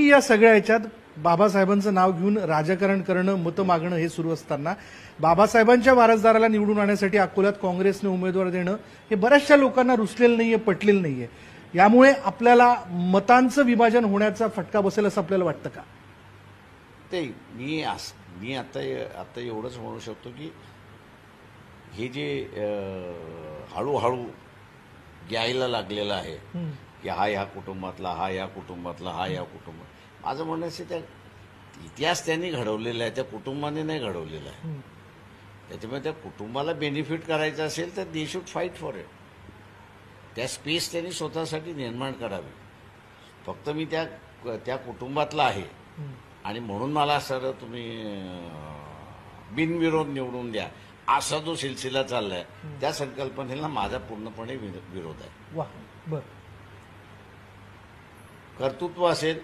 तरी या सगळ्या ह्याच्यात बाबासाहेबांचं नाव घेऊन राजकारण करणं, मतं मागणं हे सुरू असताना बाबासाहेबांच्या वारसदाराला निवडून आणण्यासाठी अकोल्यात काँग्रेसने उमेदवार देणं हे बऱ्याचशा लोकांना रुचलेलं नाहीये, पटलेलं नाहीये. यामुळे आपल्याला मतांचं विभाजन होण्याचा फटका बसेल असं आपल्याला वाटतं का? ते मी आता एवढंच म्हणू शकतो की हे जे हळूहळू यायला लागलेलं आहे की हा या कुटुंबातला, हा या कुटुंबातला, हा या कुटुंबात, माझं म्हणणं असं त्या इतिहास त्यांनी घडवलेला आहे, त्या कुटुंबाने नाही घडवलेला आहे. त्याच्यामुळे त्या कुटुंबाला बेनिफिट करायचं असेल तर they should fight for it. त्या स्पेस त्यांनी स्वतःसाठी निर्माण करावी. फक्त मी त्या कुटुंबातला आहे आणि म्हणून मला सर तुम्ही बिनविरोध निवडून द्या असा जो सिलसिला चाललाय त्या संकल्पनेला माझा पूर्णपणे विरोध आहे. वा, बर. कर्तृत्व असेल